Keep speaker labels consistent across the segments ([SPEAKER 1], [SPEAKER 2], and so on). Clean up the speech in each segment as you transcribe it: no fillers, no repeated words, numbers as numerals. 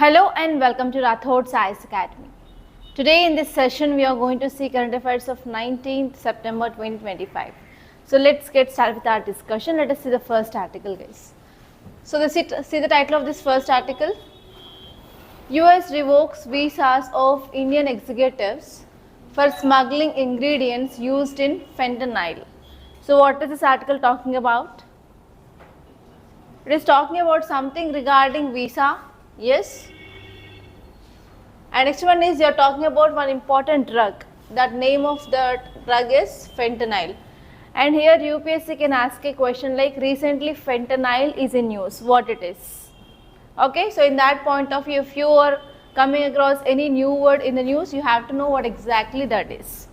[SPEAKER 1] Hello and welcome to Rathods Science Academy. Today in this session we are going to see current affairs of 19th September 2025. So let's get started with our discussion. Let us see the first article, guys. So see the title of this first article. US revokes visas of Indian executives for smuggling ingredients used in fentanyl. So what is this article talking about? It is talking about something regarding visa. Yes. And next one is you are talking about one important drug. That name of the drug is fentanyl. And here UPSC can ask a question like recently fentanyl is in news. What it is? Okay. So in that point of view, if you are coming across any new word in the news, you have to know what exactly that is.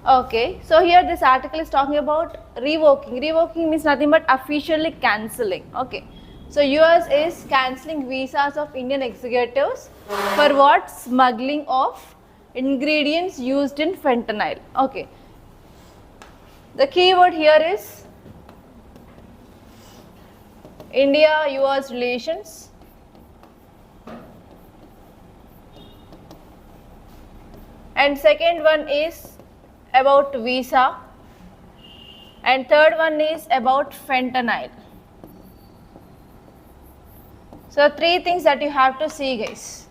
[SPEAKER 1] Okay. So here this article is talking about revoking. Revoking means nothing but officially cancelling. Okay. So US is cancelling visas of Indian executives for what? Smuggling of ingredients used in fentanyl. Okay. The keyword here is India-US relations. And second one is about visa. And third one is about fentanyl. So three things that you have to see, guys.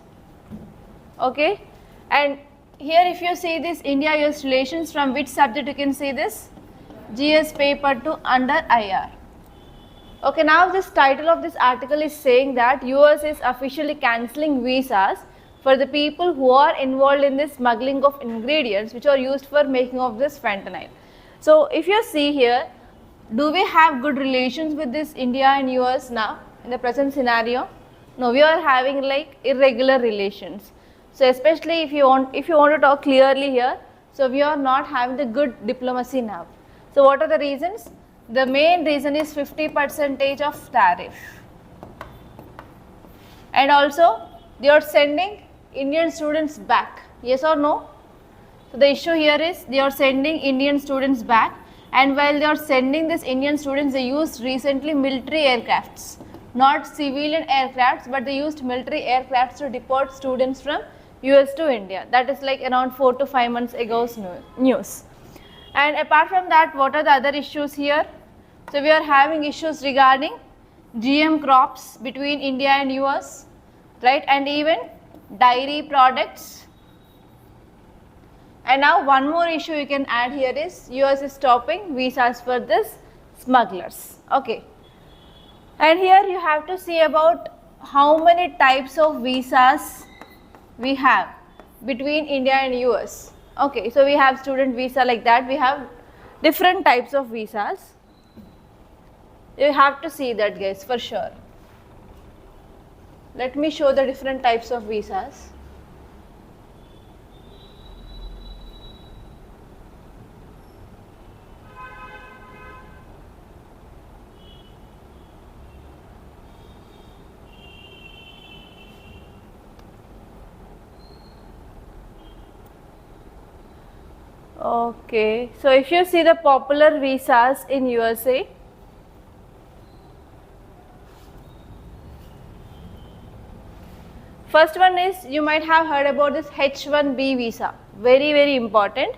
[SPEAKER 1] Okay. And here if you see this India-US relations, from which subject you can see this? GS paper 2 under IR. Okay, now this title of this article is saying that US is officially cancelling visas for the people who are involved in this smuggling of ingredients which are used for making of this fentanyl. So if you see here, do we have good relations with this India and US now in the present scenario? No, we are having like irregular relations. So especially if you want to talk clearly here, so we are not having the good diplomacy now. So what are the reasons? The main reason is 50% of tariff. And also they are sending Indian students back. Yes or no? So the issue here is they are sending Indian students back, and while they are sending these Indian students, they used recently military aircrafts. Not civilian aircrafts, but they used military aircrafts to deport students from US to India. That is like around 4 to 5 months ago's news. And apart from that, what are the other issues here? So we are having issues regarding GM crops between India and US, right? And even dairy products. And now one more issue you can add here is US is stopping visas for this smugglers. Okay. And here you have to see about how many types of visas we have between India and US. Okay, so we have student visa like that. We have different types of visas. You have to see that, guys, for sure. Let me show the different types of visas. Okay, so if you see the popular visas in USA, first one is, you might have heard about this H1B visa, very important.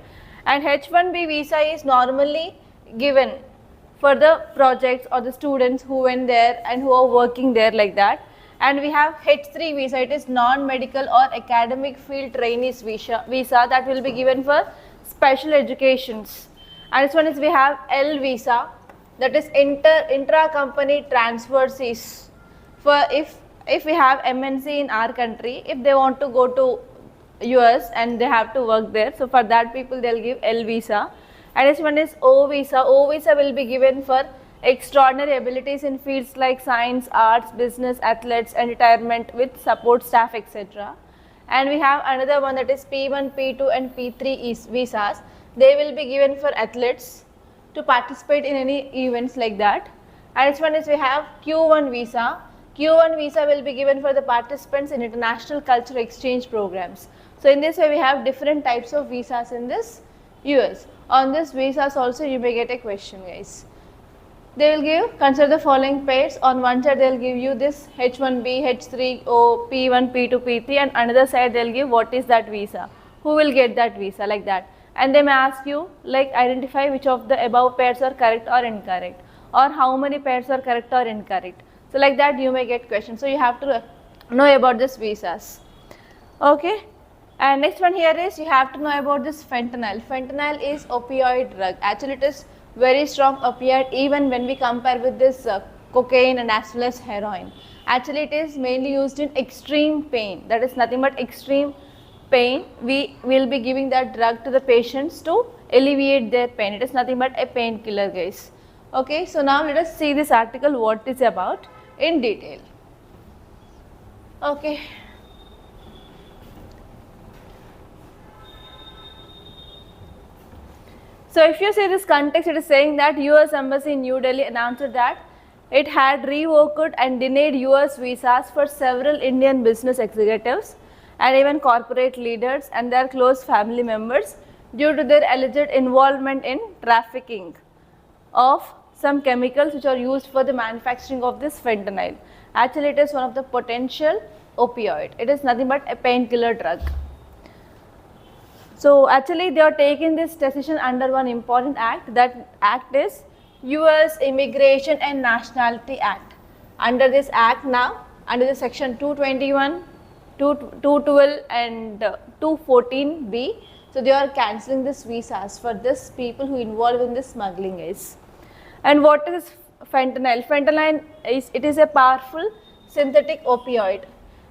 [SPEAKER 1] And H1B visa is normally given for the projects or the students who went there and who are working there like that. And we have H3 visa, it is non-medical or academic field trainees visa that will be given for special educations. And this one is we have L visa, that is intra-company transfers, for if we have MNC in our country, if they want to go to US and they have to work there, so for that people they will give L visa. And this one is O visa. O visa will be given for extraordinary abilities in fields like science, arts, business, athletes and retirement with support staff, etc. And we have another one, that is P1, P2 and P3 visas. They will be given for athletes to participate in any events like that. And this one is we have Q1 visa. Q1 visa will be given for the participants in international cultural exchange programs. So in this way we have different types of visas in this US. On this visas also you may get a question, guys. They will give, consider the following pairs. On one side they will give you this H1B, H3O, P1, P2, P3, and another side they will give what is that visa, who will get that visa, like that. And they may ask you like identify which of the above pairs are correct or incorrect, or how many pairs are correct or incorrect. So like that you may get questions. So you have to know about this visas. Okay. And next one here is you have to know about this fentanyl. Fentanyl is opioid drug. Actually it is very strong opioid even when we compare with this cocaine and as well as heroin. Actually it is mainly used in extreme pain. That is nothing but extreme pain. We will be giving that drug to the patients to alleviate their pain. It is nothing but a painkiller, guys. Okay, so now let us see this article what it's about in detail. Okay. So if you see this context, it is saying that US Embassy in New Delhi announced that it had revoked and denied US visas for several Indian business executives and even corporate leaders and their close family members due to their alleged involvement in trafficking of some chemicals which are used for the manufacturing of this fentanyl. Actually it is one of the potential opioid. It is nothing but a painkiller drug. So actually they are taking this decision under one important act. That act is US Immigration and Nationality Act. Under this act now, under the section 221, 212 and 214B, so they are cancelling this visas for this people who involved in this smuggling is. And what is fentanyl? Fentanyl is a powerful synthetic opioid,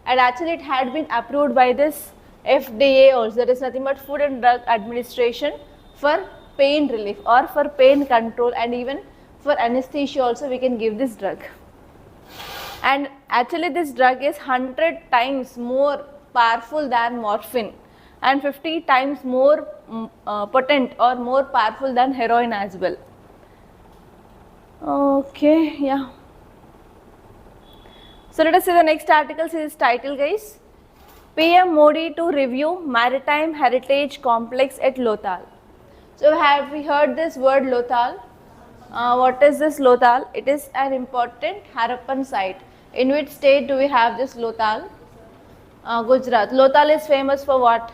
[SPEAKER 1] and actually it had been approved by this FDA also, that is nothing but Food and Drug Administration, for pain relief or for pain control, and even for anesthesia also we can give this drug. And actually this drug is 100 times more powerful than morphine and 50 times more potent or more powerful than heroin as well. Okay, yeah. So let us see the next article. See this title, guys. PM Modi to review Maritime Heritage Complex at Lothal. So have we heard this word Lothal? What is this Lothal? It is an important Harappan site. In which state do we have this Lothal? Gujarat. Lothal is famous for what?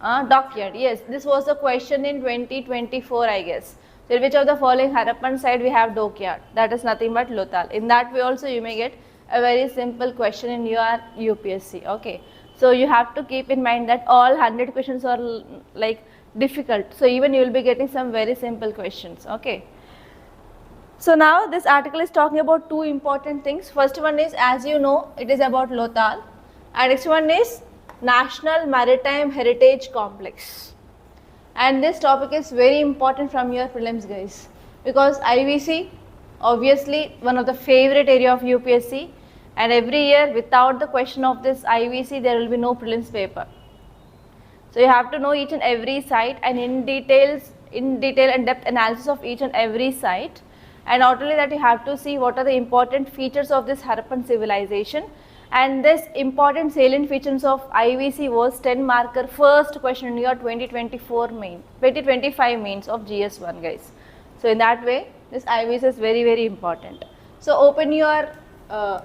[SPEAKER 1] Dockyard. Yes, this was the question in 2024, I guess. So in which of the following Harappan site we have dockyard? That is nothing but Lothal. In that way also you may get a very simple question in your UPSC. Okay, so you have to keep in mind that all 100 questions are like difficult, so even you will be getting some very simple questions. Okay, so now this article is talking about two important things. First one is, as you know, it is about Lothal, and next one is National Maritime Heritage Complex. And this topic is very important from your prelims, guys, because IVC obviously one of the favorite area of UPSC, and every year without the question of this IVC there will be no prelims paper. So you have to know each and every site and in detail and depth analysis of each and every site, and not only that, you have to see what are the important features of this Harappan civilization. And this important salient features of IVC was 10 marker first question in your 2025 mains of GS1, guys. So in that way this IVC is very, very important. So open your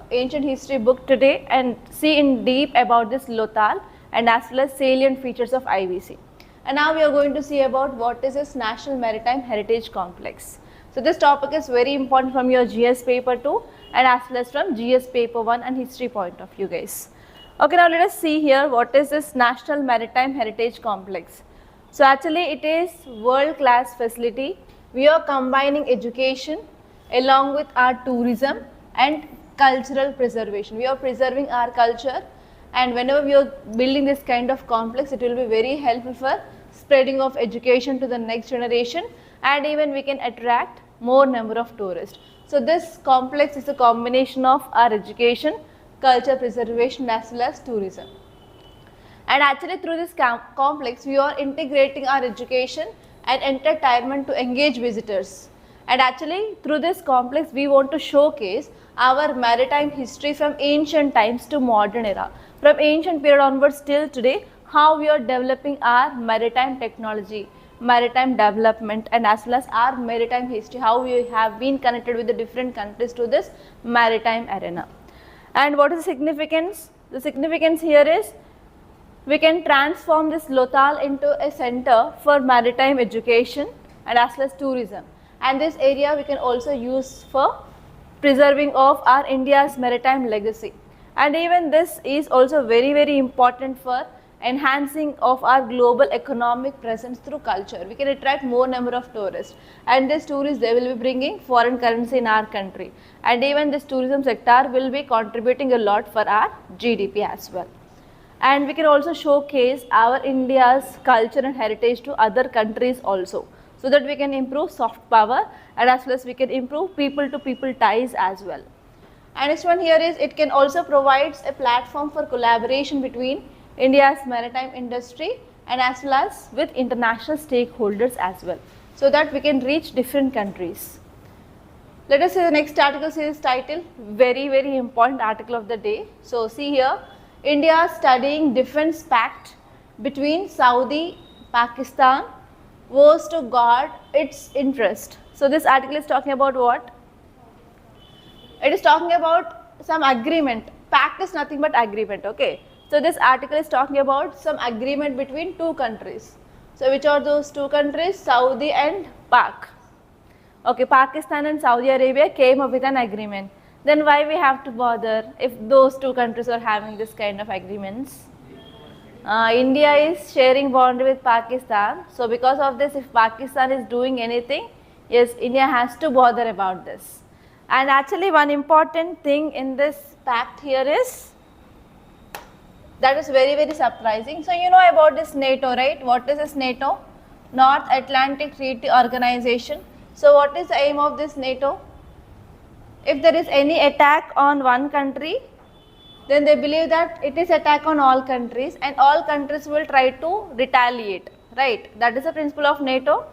[SPEAKER 1] ancient history book today and see in deep about this Lothal and as well as salient features of IVC. And now we are going to see about what is this National Maritime Heritage Complex. So this topic is very important from your GS paper 2 and as well as from GS paper 1 and history point of view, guys. Okay, now let us see here what is this National Maritime Heritage Complex. So actually it is world class facility. We are combining education along with our tourism and cultural preservation. We are preserving our culture, and whenever we are building this kind of complex, it will be very helpful for spreading of education to the next generation, and even we can attract more number of tourists. So this complex is a combination of our education, culture preservation as well as tourism. And actually through this complex we are integrating our education and entertainment to engage visitors. And actually through this complex we want to showcase our maritime history from ancient times to modern era. From ancient period onwards till today, how we are developing our maritime technology, maritime development and as well as our maritime history, how we have been connected with the different countries to this maritime arena. And what is the significance? The significance here is we can transform this Lothal into a center for maritime education and as well as tourism. And this area we can also use for preserving of our India's maritime legacy. And even this is also very important for enhancing of our global economic presence through culture. We can attract more number of tourists, and these tourists, they will be bringing foreign currency in our country, and even this tourism sector will be contributing a lot for our GDP as well. And we can also showcase our India's culture and heritage to other countries also, so that we can improve soft power and as well as we can improve people to people ties as well. And next one here is it can also provides a platform for collaboration between India's maritime industry and as well as with international stakeholders as well, so that we can reach different countries. Let us see the next article series title, very important article of the day. So see here, India studying defense pact between Saudi, Pakistan was to guard its interest. So this article is talking about what? It is talking about some agreement. Pact is nothing but agreement, okay? So this article is talking about some agreement between two countries. So which are those two countries? Saudi and Pak. Okay, Pakistan and Saudi Arabia came up with an agreement. Then why we have to bother if those two countries are having this kind of agreements? India is sharing boundary with Pakistan. So because of this, if Pakistan is doing anything, yes, India has to bother about this. And actually one important thing in this pact here is, that is very surprising. So you know about this NATO, right? What is this NATO? North Atlantic Treaty Organization. So what is the aim of this NATO? If there is any attack on one country, then they believe that it is attack on all countries and all countries will try to retaliate, right? That is the principle of NATO.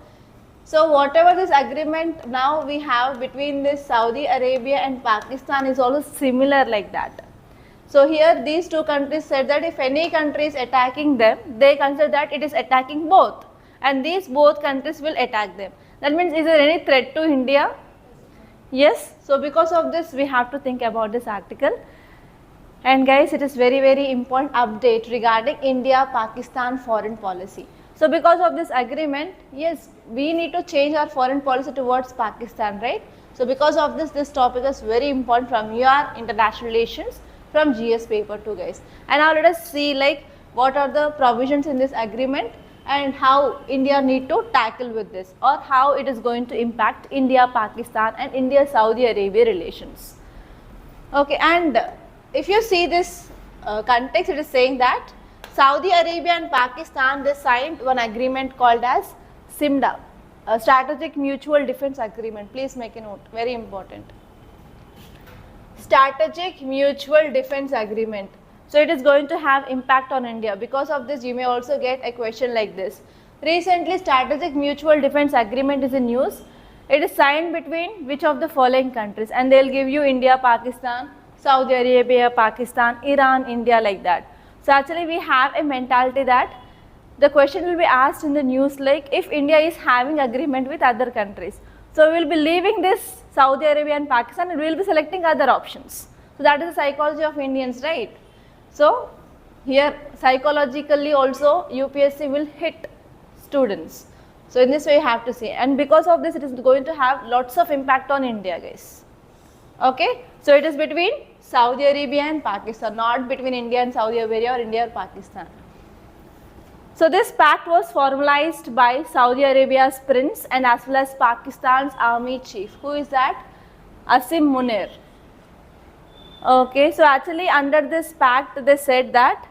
[SPEAKER 1] So whatever this agreement now we have between this Saudi Arabia and Pakistan is also similar like that. So here these two countries said that if any country is attacking them, they consider that it is attacking both, and these both countries will attack them. That means, is there any threat to India? Yes. So because of this we have to think about this article. And guys, it is very important update regarding India-Pakistan foreign policy. So because of this agreement, yes, we need to change our foreign policy towards Pakistan, right? So because of this topic is very important from your international relations from GS paper 2, guys. And now let us see like what are the provisions in this agreement and how India need to tackle with this, or how it is going to impact India-Pakistan and India-Saudi Arabia relations. Okay, and if you see this context, it is saying that Saudi Arabia and Pakistan, they signed one agreement called as SMDA, a Strategic Mutual Defense Agreement. Please make a note, very important. Strategic Mutual Defense Agreement. So it is going to have impact on India. Because of this, you may also get a question like this. Recently, Strategic Mutual Defense Agreement is in news. It is signed between which of the following countries? And they will give you India, Pakistan, Saudi Arabia, Pakistan, Iran, India, like that. So actually we have a mentality that the question will be asked in the news like if India is having agreement with other countries. So we will be leaving this Saudi Arabia and Pakistan and we will be selecting other options. So that is the psychology of Indians, right? So here psychologically also UPSC will hit students. So in this way you have to see, and because of this it is going to have lots of impact on India, guys. Okay, so it is between Saudi Arabia and Pakistan, not between India and Saudi Arabia or India or Pakistan. So this pact was formalized by Saudi Arabia's prince and as well as Pakistan's army chief. Who is that? Asim Munir. Okay, so actually under this pact they said that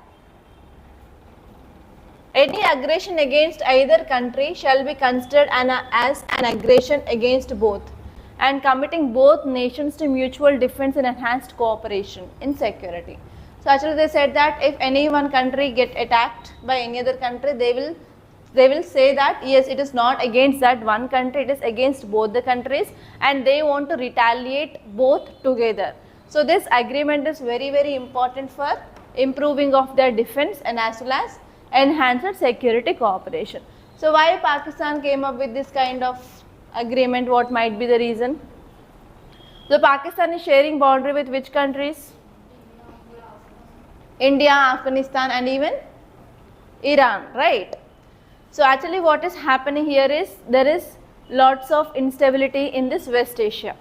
[SPEAKER 1] any aggression against either country shall be considered as an aggression against both, and committing both nations to mutual defense and enhanced cooperation in security. So actually they said that if any one country get attacked by any other country, they will say that yes, it is not against that one country, it is against both the countries, and they want to retaliate both together. So this agreement is very important for improving of their defense and as well as enhanced security cooperation. So why Pakistan came up with this kind of agreement? What might be the reason? So Pakistan is sharing boundary with which countries? India, Afghanistan and even Iran, right? So actually what is happening here is there is lots of instability in this West Asia.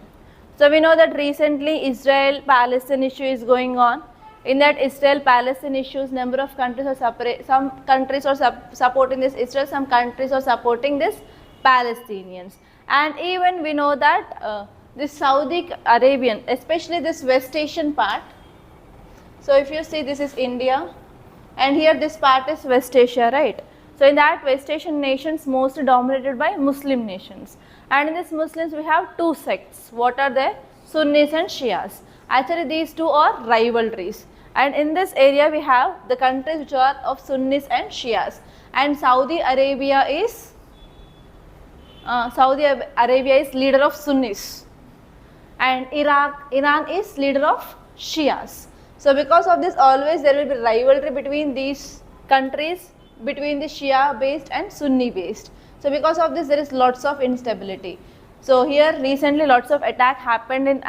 [SPEAKER 1] So we know that recently Israel-Palestine issue is going on. In that Israel-Palestine issues, number of countries are separate. Some countries are supporting this Israel, some countries are supporting this Palestinians. And even we know that this Saudi Arabian, especially this West Asian part. So if you see, this is India and here this part is West Asia, right? So in that West Asian nations mostly dominated by Muslim nations. And in this Muslims we have two sects. What are they? Sunnis and Shias. Actually these two are rivalries. And in this area we have the countries which are of Sunnis and Shias. And Saudi Arabia is leader of Sunnis. And Iran is leader of Shias. So because of this always there will be rivalry between these countries, between the Shia based and Sunni based. So because of this there is lots of instability. So here recently lots of attack happened in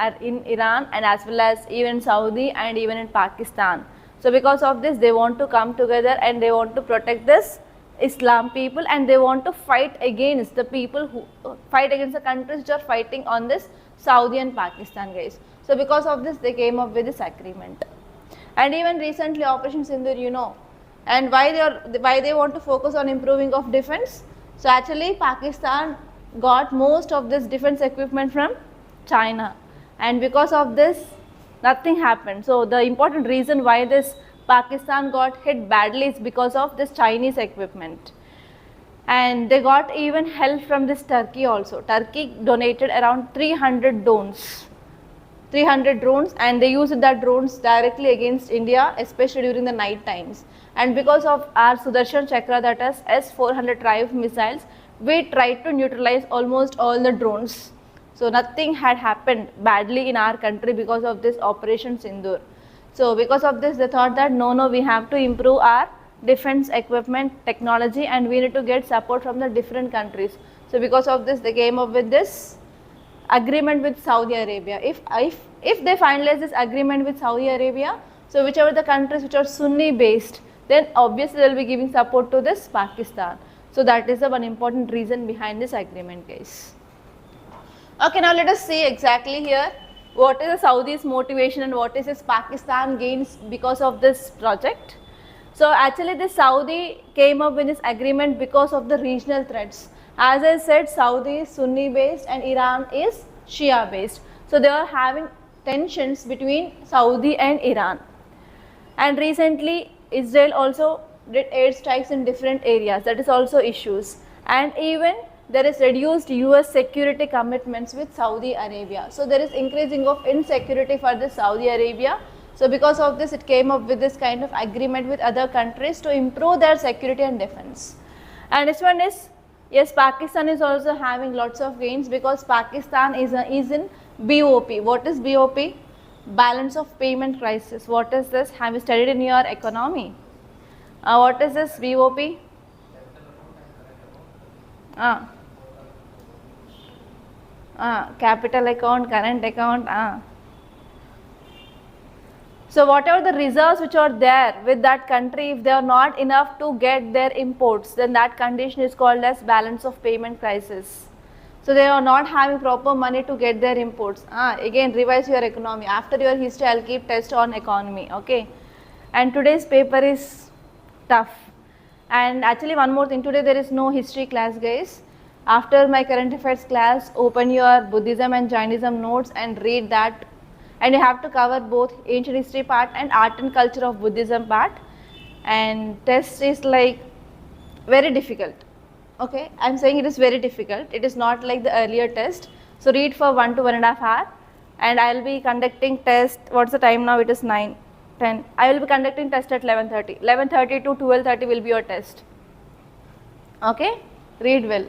[SPEAKER 1] Iran and as well as even Saudi and even in Pakistan. So because of this they want to come together and they want to protect this Islam people and they want to fight against the people who fight against the countries which are fighting on this Saudi and Pakistan guys. So because of this they came up with this agreement. And even recently Operation Sindoor, you know, and why they want to focus on improving of defense. So actually Pakistan got most of this defense equipment from China and because of this nothing happened. So the important reason why this Pakistan got hit badly is because of this Chinese equipment. And they got even help from this Turkey also. Turkey donated around 300 drones and they used that drones directly against India, especially during the night times. And because of our Sudarshan Chakra, that is S-400 Triumph missiles, we tried to neutralize almost all the drones. So nothing had happened badly in our country because of this Operation Sindoor. So because of this they thought that no, we have to improve our defense equipment technology and we need to get support from the different countries. So because of this they came up with this agreement with Saudi Arabia. If they finalize this agreement with Saudi Arabia, so whichever the countries which are Sunni based, then obviously they will be giving support to this Pakistan. So that is the one important reason behind this agreement guys. Okay, now let us see exactly here what is the Saudi's motivation and what is this Pakistan gains because of this project. So actually this Saudi came up with this agreement because of the regional threats. As I said, Saudi is Sunni based and Iran is Shia based. So they are having tensions between Saudi and Iran. And recently Israel also did airstrikes in different areas, that is also issues. And even there is reduced US security commitments with Saudi Arabia. So there is increasing of insecurity for the Saudi Arabia. So because of this it came up with this kind of agreement with other countries to improve their security and defense. And this one is, yes, Pakistan is also having lots of gains because Pakistan is in BOP. What is BOP? Balance of payment crisis. What is this? Have you studied in your economy? What is this BOP? Capital account, current account. So whatever the reserves which are there with that country, if they are not enough to get their imports, then that condition is called as balance of payment crisis. So they are not having proper money to get their imports. Again revise your economy. After your history I will keep test on economy, okay. And today's paper is tough. And actually one more thing, today there is no history class guys. After my current affairs class, open your Buddhism and Jainism notes and read that. And you have to cover both ancient history part and art and culture of Buddhism part. And test is like very difficult. Okay, I am saying it is very difficult. It is not like the earlier test. So read for 1 to 1.5 hours. And I will be conducting test. What's the time now? It is 9, 10. I will be conducting test at 11:30. 11:30 to 12:30 will be your test. Okay, read well.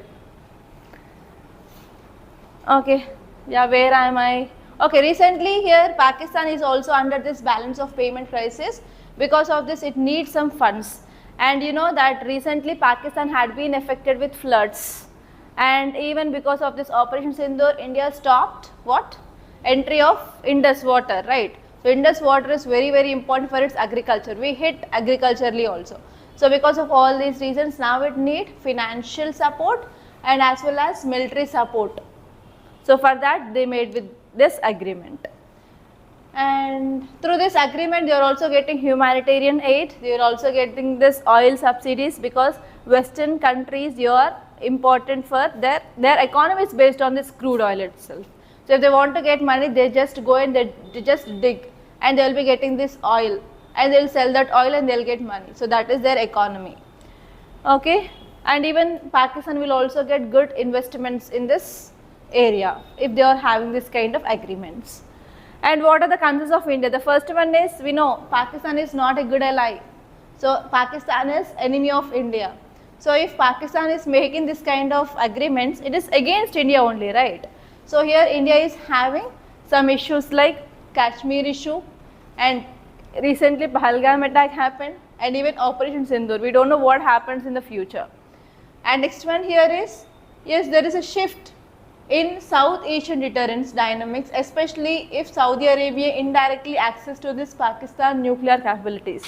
[SPEAKER 1] Okay, yeah, where am I? Okay, recently here Pakistan is also under this balance of payment crisis. Because of this it needs some funds. And you know that recently Pakistan had been affected with floods, and even because of this Operation Sindoor, India stopped what? Entry of Indus water, right? So Indus water is very, very important for its agriculture. We hit agriculturally also. So because of all these reasons, now it need financial support and as well as military support. So for that they made with this agreement. And through this agreement they are also getting humanitarian aid, they are also getting this oil subsidies, because Western countries, they are important for their economy is based on this crude oil itself. So if they want to get money, they just go and they just dig, and they will be getting this oil, and they will sell that oil and they will get money. So that is their economy. Okay, and even Pakistan will also get good investments in this area if they are having this kind of agreements. And what are the concerns of India? The first one is, we know Pakistan is not a good ally. So Pakistan is enemy of India. So if Pakistan is making this kind of agreements, it is against India only, right? So here India is having some issues like Kashmir issue, and recently Pahalgam attack happened, and even Operation Sindoor. We don't know what happens in the future. And next one here is, yes, there is a shift in South Asian deterrence dynamics, especially if Saudi Arabia indirectly access to this Pakistan nuclear capabilities.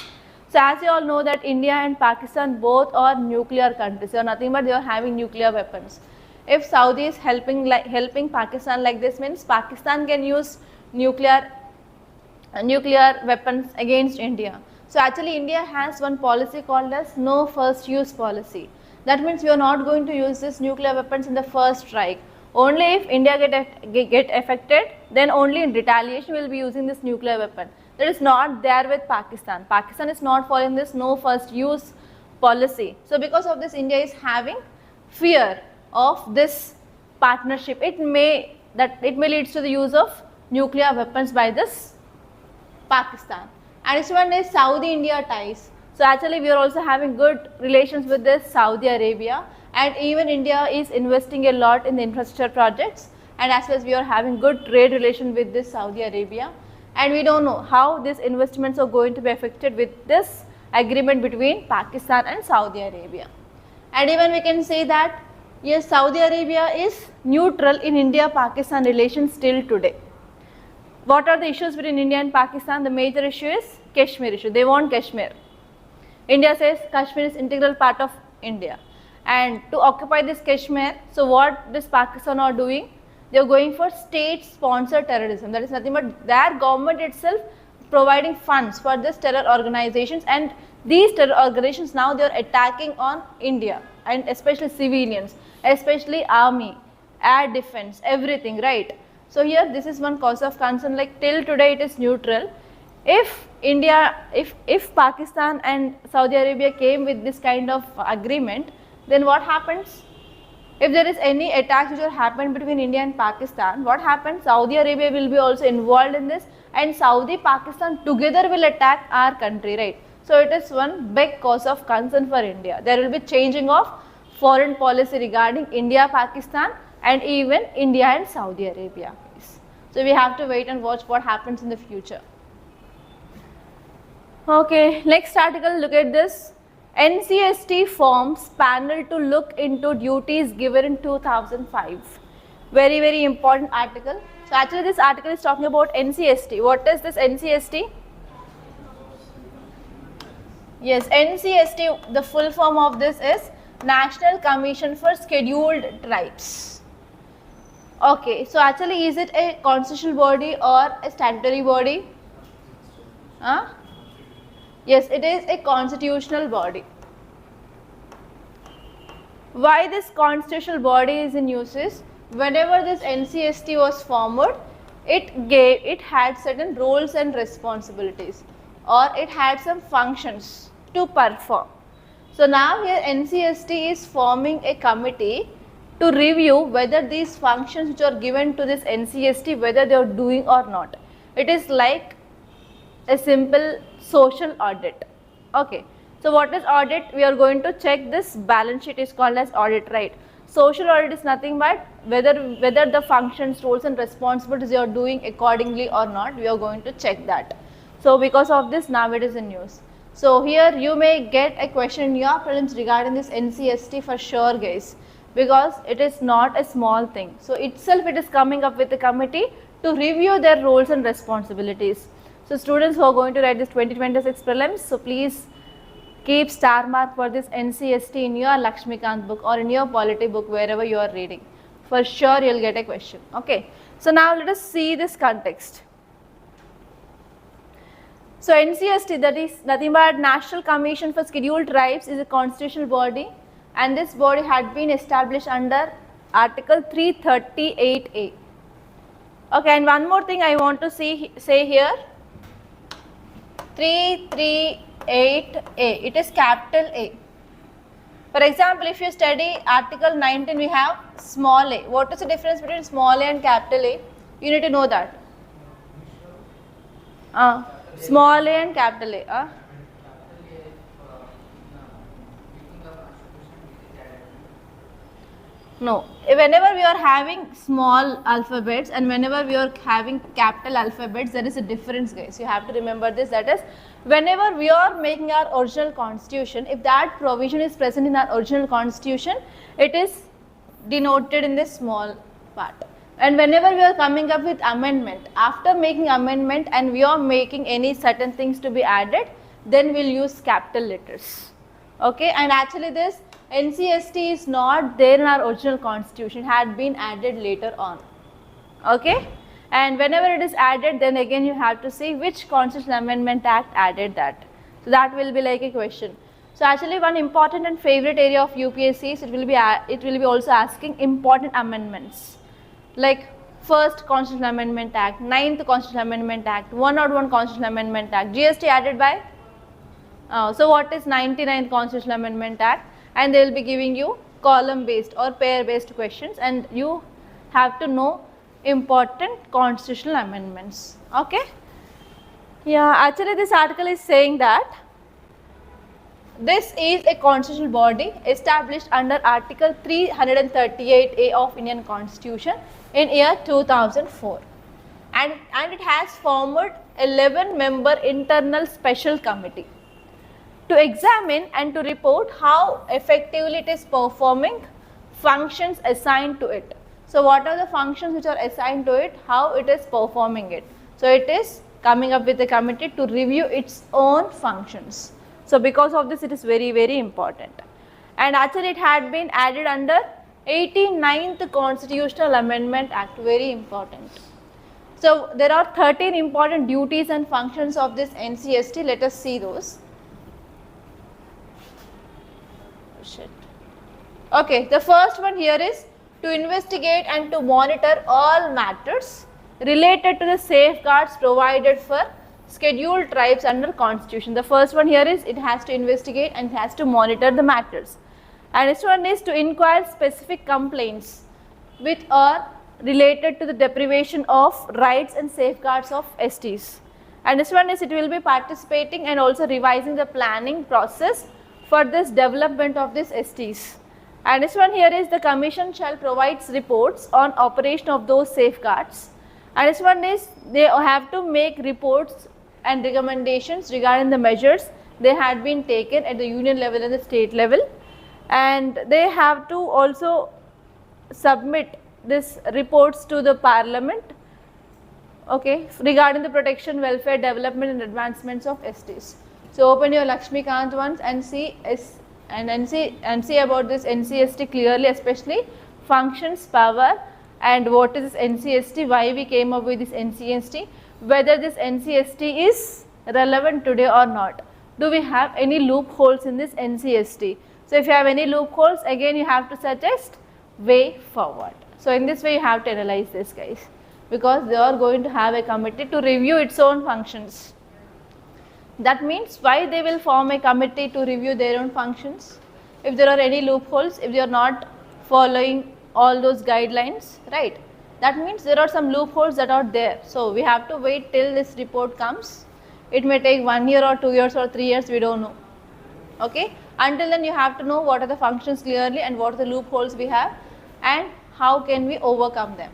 [SPEAKER 1] So as you all know that India and Pakistan both are nuclear countries. They are nothing but they are having nuclear weapons. If Saudi is helping Pakistan like this, means Pakistan can use nuclear weapons against India. So actually India has one policy called as no first use policy. That means we are not going to use this nuclear weapons in the first strike. Only if India get affected, then only in retaliation we will be using this nuclear weapon. That is not there with Pakistan. Pakistan is not following this no first use policy. So because of this, India is having fear of this partnership. It may lead to the use of nuclear weapons by this Pakistan. And this one is Saudi-India ties. So actually we are also having good relations with this Saudi Arabia, and even India is investing a lot in the infrastructure projects, and as well as we are having good trade relation with this Saudi Arabia, and we don't know how these investments are going to be affected with this agreement between Pakistan and Saudi Arabia. And even we can say that yes, Saudi Arabia is neutral in India-Pakistan relations till today. What are the issues between India and Pakistan? The major issue is Kashmir issue. They want Kashmir. India says Kashmir is integral part of India, and to occupy this Kashmir, so what this Pakistan are doing? They are going for state-sponsored terrorism. That is nothing but their government itself providing funds for this terror organizations, and these terror organizations now they are attacking on India, and especially civilians, especially army, air defense, everything, right? So here this is one cause of concern. Like till today it is neutral. If Pakistan and Saudi Arabia came with this kind of agreement, then what happens? If there is any attacks which will happen between India and Pakistan, what happens? Saudi Arabia will be also involved in this, and Saudi, Pakistan together will attack our country, right? So it is one big cause of concern for India. There will be changing of foreign policy regarding India, Pakistan, and even India and Saudi Arabia. So we have to wait and watch what happens in the future. Okay, next article, look at this. NCST forms panel to look into duties given in 2005. Very, very important article. So actually this article is talking about NCST. What is this NCST? Yes, NCST, the full form of this is National Commission for Scheduled Tribes. Okay, so actually is it a constitutional body or a statutory body? Huh? Yes, it is a constitutional body. Why this constitutional body is in use is, whenever this NCST was formed, it had certain roles and responsibilities, or it had some functions to perform. So now here NCST is forming a committee to review whether these functions which are given to this NCST, whether they are doing or not. It is like a simple social audit. Okay, so what is audit? We are going to check this balance sheet is called as audit, right? Social audit is nothing but whether the functions, roles and responsibilities you are doing accordingly or not. We are going to check that. So because of this, now it is in use. So here you may get a question in your prelims regarding this NCST for sure guys, because it is not a small thing. So itself it is coming up with a committee to review their roles and responsibilities. So students who are going to write this 2026 prelims, so please keep star mark for this NCST in your Lakshmikant book or in your polity book, wherever you are reading. For sure you will get a question. Okay. So now let us see this context. So NCST, that is nothing but National Commission for Scheduled Tribes, is a constitutional body, and this body had been established under Article 338A. Okay, and one more thing I want to say here, 338A, it is capital A. For example, if you study Article 19, we have small a. What is the difference between small a and capital A? You need to know that. Small a and capital A. No, whenever we are having small alphabets and whenever we are having capital alphabets, there is a difference guys. You have to remember this, that is, whenever we are making our original constitution, if that provision is present in our original constitution, it is denoted in this small part. And whenever we are coming up with amendment, after making amendment and we are making any certain things to be added, then we will use capital letters. Okay, and actually this NCST is not there in our original constitution, it had been added later on. Okay, and whenever it is added, then again you have to see which Constitutional Amendment Act added that. So that will be like a question. So actually one important and favorite area of UPSC is it will be also asking important amendments, like first Constitutional Amendment Act, 9th Constitutional Amendment Act, 101 Constitutional Amendment Act, GST added by. So what is 99th Constitutional Amendment Act? And they will be giving you column based or pair based questions, and you have to know important constitutional amendments. Okay. Yeah, actually this article is saying that this is a constitutional body established under Article 338A of Indian Constitution in year 2004, and it has formed 11-member internal special committee to examine and to report how effectively it is performing functions assigned to it. So what are the functions which are assigned to it, how it is performing it. So it is coming up with a committee to review its own functions. So because of this it is very, very important. And actually it had been added under 89th Constitutional Amendment Act, very important. So there are 13 important duties and functions of this NCST. Let us see those. Okay, the first one here is to investigate and to monitor all matters related to the safeguards provided for scheduled tribes under constitution. The first one here is it has to investigate and it has to monitor the matters. And this one is to inquire specific complaints which are related to the deprivation of rights and safeguards of STs. And this one is it will be participating and also revising the planning process for this development of these STs. And this one here is the commission shall provide reports on operation of those safeguards. And this one is they have to make reports and recommendations regarding the measures they had been taken at the union level and the state level. And they have to also submit these reports to the parliament, okay, regarding the protection, welfare, development and advancements of STs. So open your Lakshmikant ones and see see about this NCST clearly, especially functions, power, and what is this NCST, why we came up with this NCST, whether this NCST is relevant today or not. Do we have any loopholes in this NCST? So if you have any loopholes, again you have to suggest way forward. So in this way you have to analyze this guys, because they are going to have a committee to review its own functions. That means why they will form a committee to review their own functions? If there are any loopholes, if they are not following all those guidelines, right? That means there are some loopholes that are there. So we have to wait till this report comes. It may take 1 year or 2 years or 3 years, we don't know. Okay? Until then you have to know what are the functions clearly and what are the loopholes we have and how can we overcome them.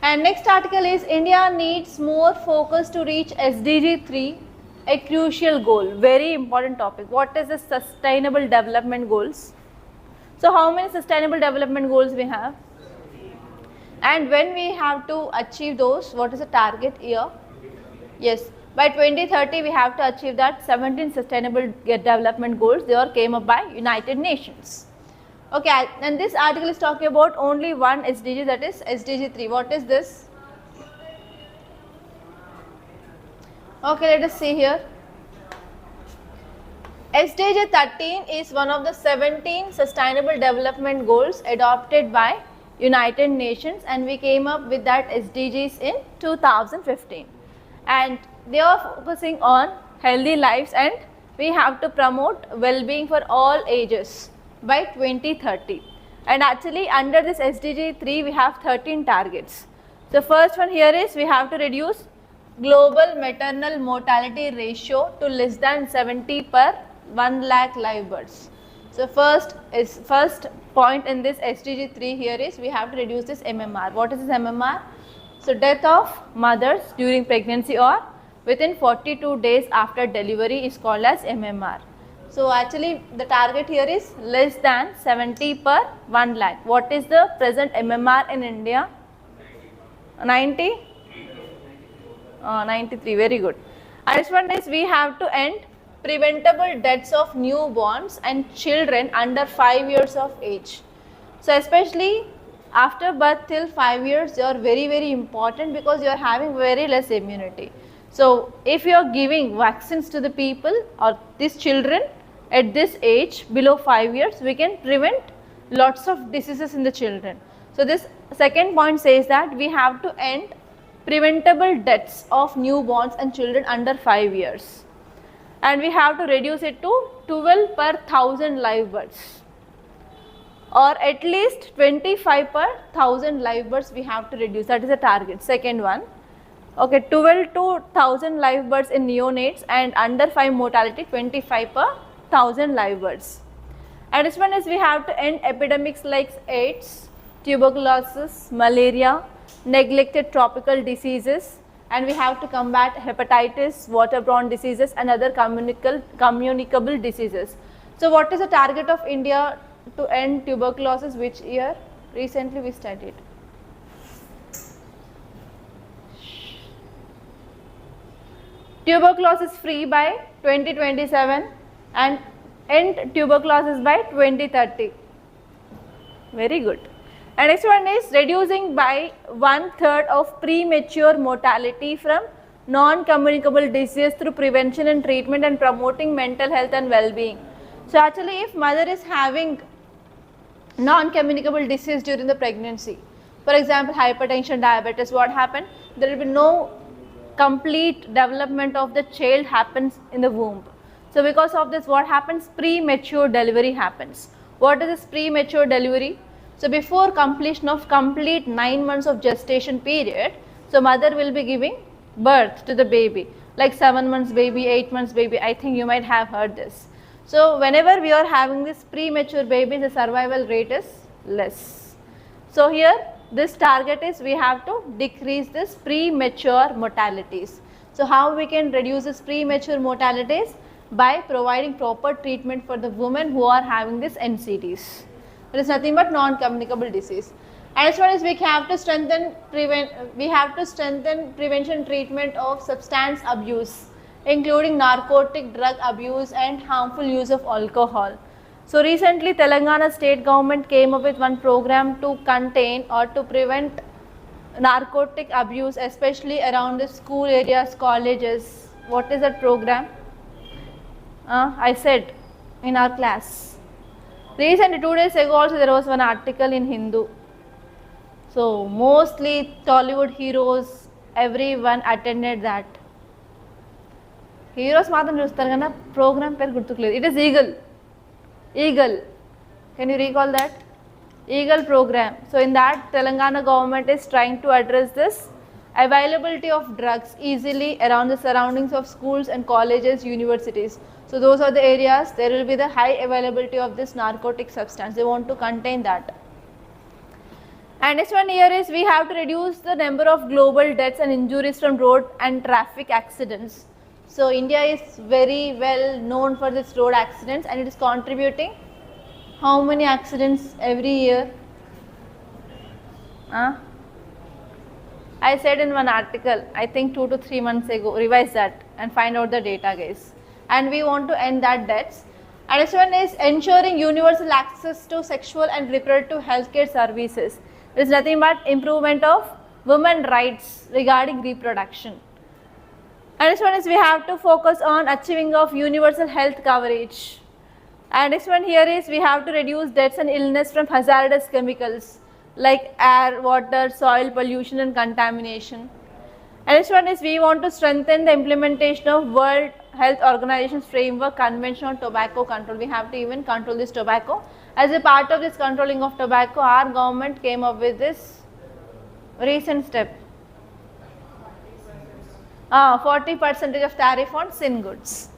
[SPEAKER 1] And next article is India needs more focus to reach SDG 3 a crucial goal, very important topic. What is the sustainable development goals? So how many sustainable development goals we have? And when we have to achieve those, what is the target year? Yes, by 2030 we have to achieve that 17 sustainable development goals. They all came up by United Nations. Okay, and this article is talking about only one SDG, that is SDG 3. What is this? Okay, let us see here. SDG 13 is one of the 17 sustainable development goals adopted by United Nations, and we came up with that SDGs in 2015. And they are focusing on healthy lives, and we have to promote well-being for all ages by 2030. And actually under this SDG 3 we have 13 targets. The first one here is we have to reduce global maternal mortality ratio to less than 70 per 1 lakh live births. So first point in this SDG 3 here is we have to reduce this MMR. What is this MMR? So death of mothers during pregnancy or within 42 days after delivery is called as MMR. So actually the target here is less than 70 per 1 lakh. What is the present MMR in India? 90? 93, very good. And this one is we have to end preventable deaths of newborns and children under 5 years of age. So especially after birth till 5 years, they are very important because you are having very less immunity. So if you are giving vaccines to the people or these children at this age below 5 years, we can prevent lots of diseases in the children. So this second point says that we have to end preventable deaths of newborns and children under 5 years. And we have to reduce it to 12 per 1000 live births, or at least 25 per 1000 live births we have to reduce. That is the target. Second one, okay, 12 to 1000 live births in neonates, and under 5 mortality 25 per 1000 live births. And this one is we have to end epidemics like AIDS, tuberculosis, malaria, neglected tropical diseases, and we have to combat hepatitis, waterborne diseases and other communicable diseases. So what is the target of India to end tuberculosis? Which year? Recently we studied. Tuberculosis free by 2027 and end tuberculosis by 2030. Very good. And next one is reducing by 1/3 of premature mortality from non-communicable disease through prevention and treatment, and promoting mental health and well-being. So actually if mother is having non-communicable disease during the pregnancy, for example hypertension, diabetes, what happened? There will be no complete development of the child happens in the womb. So because of this, what happens? Premature delivery happens. What is this premature delivery? So before completion of complete 9 months of gestation period, so mother will be giving birth to the baby, like 7 months baby, 8 months baby. I think you might have heard this. So whenever we are having this premature baby, the survival rate is less. So here this target is we have to decrease this premature mortalities. So how we can reduce this premature mortalities? By providing proper treatment for the women who are having this NCDs. It is nothing but non-communicable disease. And this one is we have to strengthen prevention treatment of substance abuse, including narcotic drug abuse and harmful use of alcohol. So recently Telangana state government came up with one program to contain or to prevent narcotic abuse, especially around the school areas, colleges. What is that program? I said in our class. Recently 2 days ago also there was one article in Hindu. So mostly Tollywood heroes, everyone attended that. Heroes మాత్రం చూస్తారు కదా, program పేరు గుర్తుకులేదు. It is Eagle. Can you recall that? Eagle program. So in that Telangana government is trying to address this availability of drugs easily around the surroundings of schools and colleges, universities. So those are the areas there will be the high availability of this narcotic substance. They want to contain that. And next one here is we have to reduce the number of global deaths and injuries from road and traffic accidents. So India is very well known for its road accidents, and it is contributing how many accidents every year? I said in one article, I think 2 to 3 months ago, revise that and find out the data, guys. And we want to end that deaths. And this one is ensuring universal access to sexual and reproductive healthcare services. It is nothing but improvement of women's rights regarding reproduction. And this one is we have to focus on achieving of universal health coverage. And this one here is we have to reduce deaths and illness from hazardous chemicals like air, water, soil pollution and contamination. And this one is we want to strengthen the implementation of World Health Organization's framework convention on tobacco control. We have to even control this tobacco. As a part of this controlling of tobacco, our government came up with this recent step. 40% of tariff on sin goods.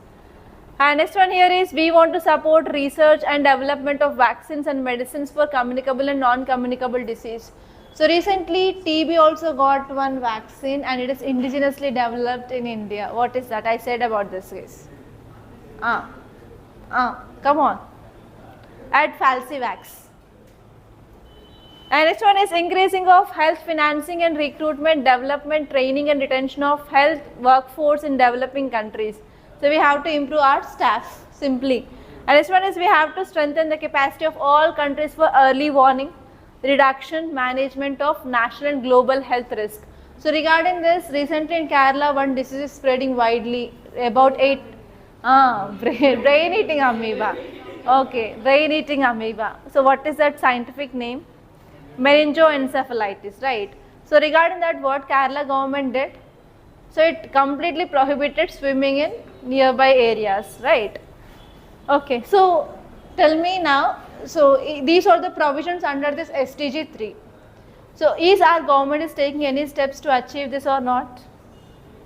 [SPEAKER 1] And next one here is we want to support research and development of vaccines and medicines for communicable and non-communicable disease. So recently TB also got one vaccine and it is indigenously developed in India. What is that? I said about this, guys. Come on. Add Falsivax. And next one is increasing of health financing and recruitment, development, training and retention of health workforce in developing countries. So we have to improve our staff simply. And this one is we have to strengthen the capacity of all countries for early warning, reduction, management of national and global health risk. So regarding this, recently in Kerala, one disease is spreading widely, about brain eating amoeba. Okay, brain eating amoeba. So what is that scientific name? Meningoencephalitis, right? So regarding that, what Kerala government did? So it completely prohibited swimming in nearby areas, right? Okay, so tell me now, so these are the provisions under this SDG 3. So is our government is taking any steps to achieve this or not?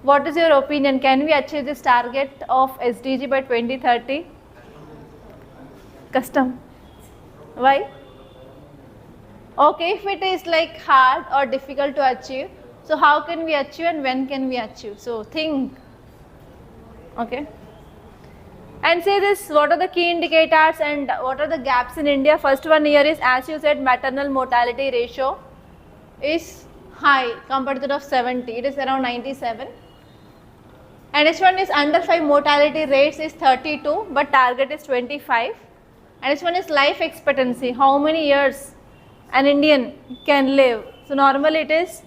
[SPEAKER 1] What is your opinion? Can we achieve this target of SDG by 2030? Custom. Why? Okay, if it is like hard or difficult to achieve, so how can we achieve and when can we achieve? So think. Okay. And say this, what are the key indicators and what are the gaps in India? First one here is, as you said, maternal mortality ratio is high compared to that of 70. It is around 97. And this one is under 5 mortality rates is 32, but target is 25. And this one is life expectancy, how many years an Indian can live. So normally it is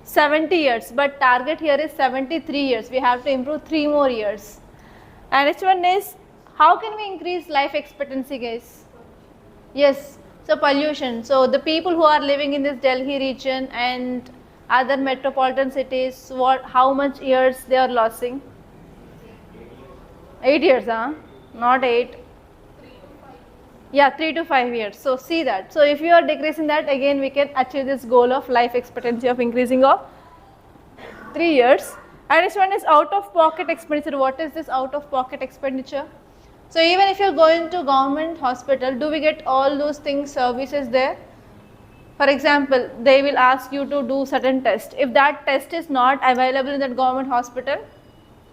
[SPEAKER 1] 70 years, but target here is 73 years. We have to improve 3 more years. And next one is, how can we increase life expectancy, guys? Yes, so pollution. So the people who are living in this Delhi region and other metropolitan cities, how much years they are losing? 8 years, not 8. Yeah, 3 to 5 years. So see that. So if you are decreasing that, again we can achieve this goal of life expectancy of increasing of 3 years. And this one is out of pocket expenditure. What is this out of pocket expenditure? So even if you are going to government hospital, do we get all those things, services there? For example, they will ask you to do certain test. If that test is not available in that government hospital,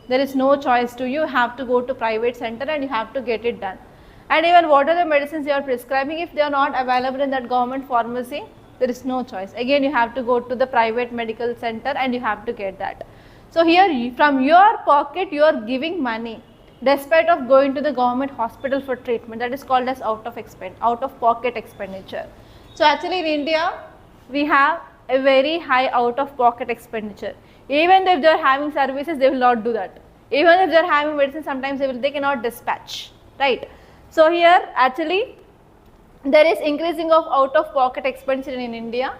[SPEAKER 1] there is no choice to you. You have to go to private center and you have to get it done. And even what are the medicines you are prescribing, if they are not available in that government pharmacy, there is no choice. Again, you have to go to the private medical center and you have to get that. So here from your pocket you are giving money despite of going to the government hospital for treatment. That is called as out of pocket expenditure. So actually in India we have a very high out of pocket expenditure. Even if they are having services, they will not do that. Even if they are having medicine, sometimes they cannot dispatch, right? So here actually there is increasing of out of pocket expenditure in India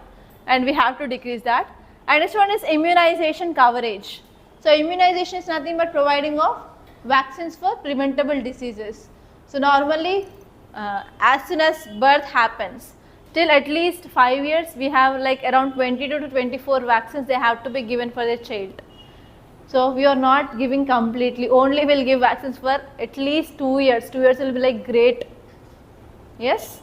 [SPEAKER 1] and we have to decrease that. And next one is immunization coverage. So immunization is nothing but providing of vaccines for preventable diseases. So normally as soon as birth happens, till at least 5 years we have like around 22 to 24 vaccines they have to be given for the child. So we are not giving completely, only will give vaccines for at least 2 years. 2 years will be like great. Yes.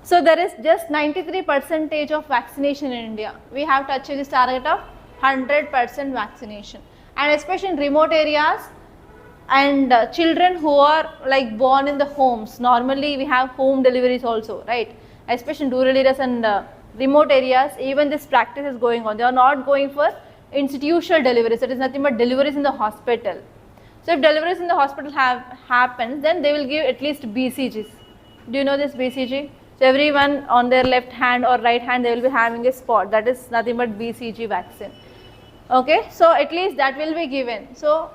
[SPEAKER 1] So there is just 93% of vaccination in India. We have to achieve this target of 100% vaccination. and especially in remote areas and children who are like born in the homes. Normally we have home deliveries also, right? Especially in rural areas and remote areas, even this practice is going on. They are not going for institutional deliveries. It is nothing but deliveries in the hospital. So if deliveries in the hospital happens, then they will give at least BCGs. Do you know this BCG? So everyone on their left hand or right hand, they will be having a spot. That is nothing but BCG vaccine. Okay, so at least that will be given. So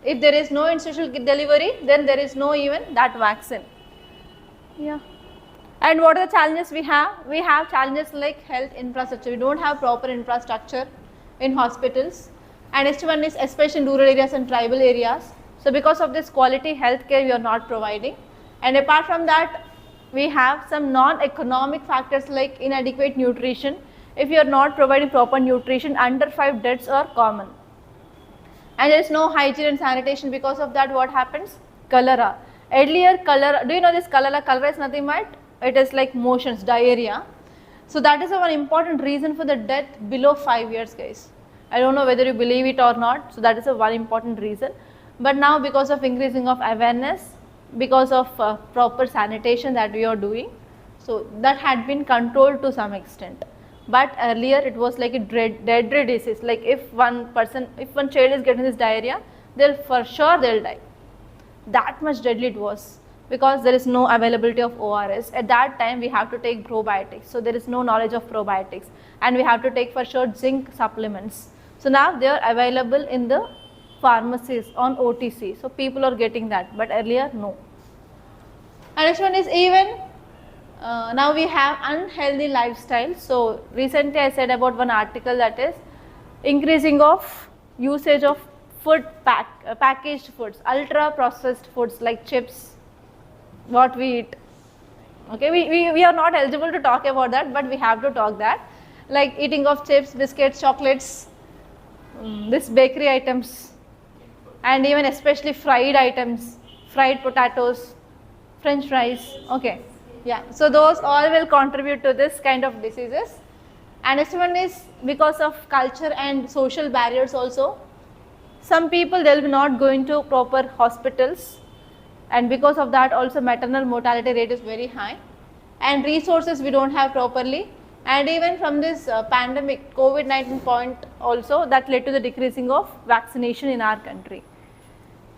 [SPEAKER 1] if there is no institutional delivery, then there is no even that vaccine. Yeah. And what are the challenges we have? We have challenges like health infrastructure. We don't have proper infrastructure in hospitals. And next one is especially in rural areas and tribal areas. So because of this quality healthcare we are not providing. And apart from that, we have some non-economic factors like inadequate nutrition. If you are not providing proper nutrition, under 5 deaths are common. And there is no hygiene and sanitation. Because of that, what happens? Cholera. Earlier cholera, do you know this cholera? Cholera is nothing but, it is like motions, diarrhea. So that is one important reason for the death below 5 years, guys. I don't know whether you believe it or not. So that is one important reason. But now because of increasing of awareness, because of proper sanitation that we are doing, so that had been controlled to some extent. But earlier it was like a deadly disease. Like if one child is getting this diarrhea, for sure they'll die. That much deadly it was, because there is no availability of ORS. At that time we have to take probiotics. So there is no knowledge of probiotics, and we have to take for sure zinc supplements. So now they are available in the pharmacies on OTC. So people are getting that, but earlier no. And next one is even now we have unhealthy lifestyle. So recently I said about one article, that is increasing of usage of food packaged foods, ultra processed foods like chips, what we eat. Okay, we are not eligible to talk about that, but we have to talk that, like eating of chips, biscuits, chocolates, this bakery items, and even especially fried items, fried potatoes, french fries. Okay, yeah, so those all will contribute to this kind of diseases. And next one is because of culture and social barriers also. Some people, they will be not going to proper hospitals, and because of that also maternal mortality rate is very high, and resources we don't have properly. And even from this pandemic COVID-19 point also, that led to the decreasing of vaccination in our country.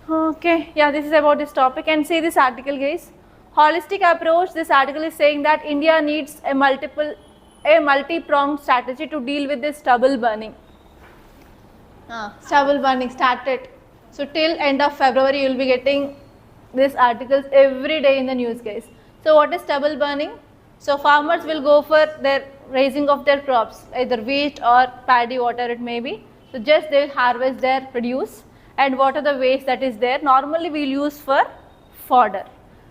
[SPEAKER 1] Okay, yeah, this is about this topic. And see this article, guys, holistic approach. This article is saying that India needs a multi-pronged strategy to deal with this stubble burning. Stubble burning started. So till end of February you will be getting these articles every day in the news, guys. So what is stubble burning? So farmers will go for their raising of their crops, either wheat or paddy, whatever it may be. So just they will harvest their produce, and what are the waste that is there, normally we will use for fodder.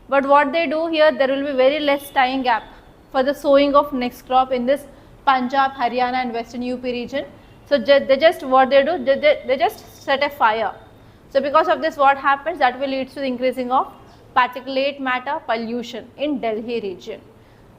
[SPEAKER 1] But what they do here, there will be very less time gap for the sowing of next crop in this Punjab, Haryana and Western UP region. So they just set a fire. So because of this, what happens, that will lead to the increasing of particulate matter pollution in Delhi region.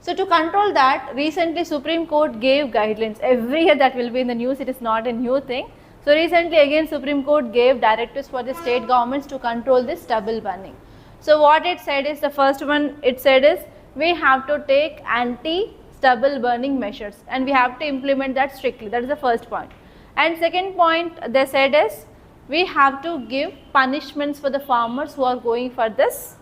[SPEAKER 1] So to control that, recently Supreme Court gave guidelines. Every year that will be in the news, it is not a new thing. So recently again Supreme Court gave directives for the state governments to control this stubble burning. So what it said is, the first one it said is, we have to take anti-stubble burning measures, and we have to implement that strictly. That is the first point. And second point they said is, we have to give punishments for the farmers who are going for this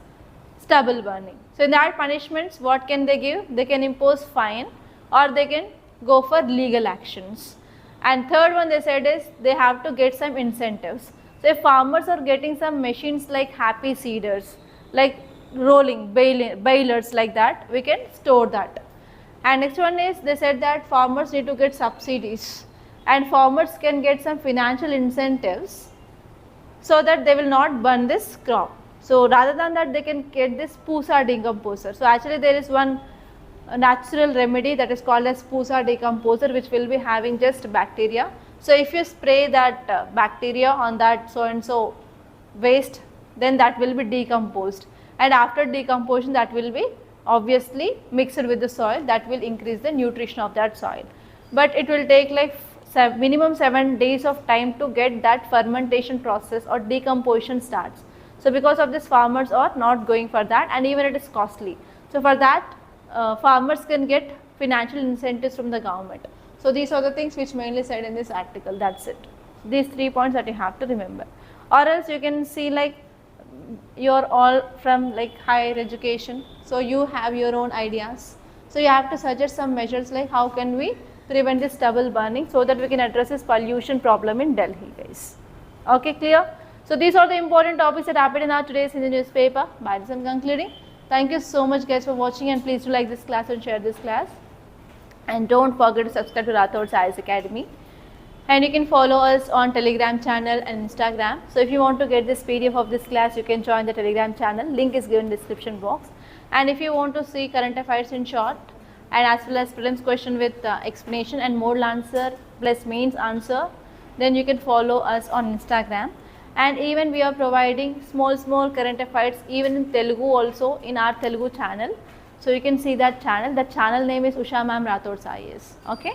[SPEAKER 1] stubble burning. So in that punishments, what can they give? They can impose fine, or they can go for legal actions. And third one they said is, they have to get some incentives. So if farmers are getting some machines like happy seeders, like rolling, balers like that, we can store that. And next one is, they said that farmers need to get subsidies, and farmers can get some financial incentives so that they will not burn this crop. So rather than that, they can get this Pusa decomposer. So actually there is one natural remedy that is called as Pusa decomposer, which will be having just bacteria. So if you spray that bacteria on that so and so waste, then that will be decomposed, and after decomposition that will be obviously mixed with the soil, that will increase the nutrition of that soil. But it will take like minimum 7 days of time to get that fermentation process or decomposition starts. So because of this, farmers are not going for that, and even it is costly. So for that, farmers can get financial incentives from the government. So these are the things which mainly said in this article. That's it. These 3 points that you have to remember. Or else you can see like you're all from like higher education, so you have your own ideas. So you have to suggest some measures like how can we prevent this stubble burning so that we can address this pollution problem in Delhi, guys. Okay, clear? So these are the important topics that happened in our today's Hindu newspaper. By this I'm concluding. Thank you so much guys for watching, and please do like this class and share this class. And don't forget to subscribe to Rathods IAS Academy. And you can follow us on Telegram channel and Instagram. So if you want to get this PDF of this class, you can join the Telegram channel. Link is given in the description box. And if you want to see current affairs in short, and as well as prelims question with explanation and model answer plus mains answer, then you can follow us on Instagram. And even we are providing small current affairs even in Telugu also in our Telugu channel. So you can see that channel. That channel name is Usha Ma'am Rathods IAS. Okay.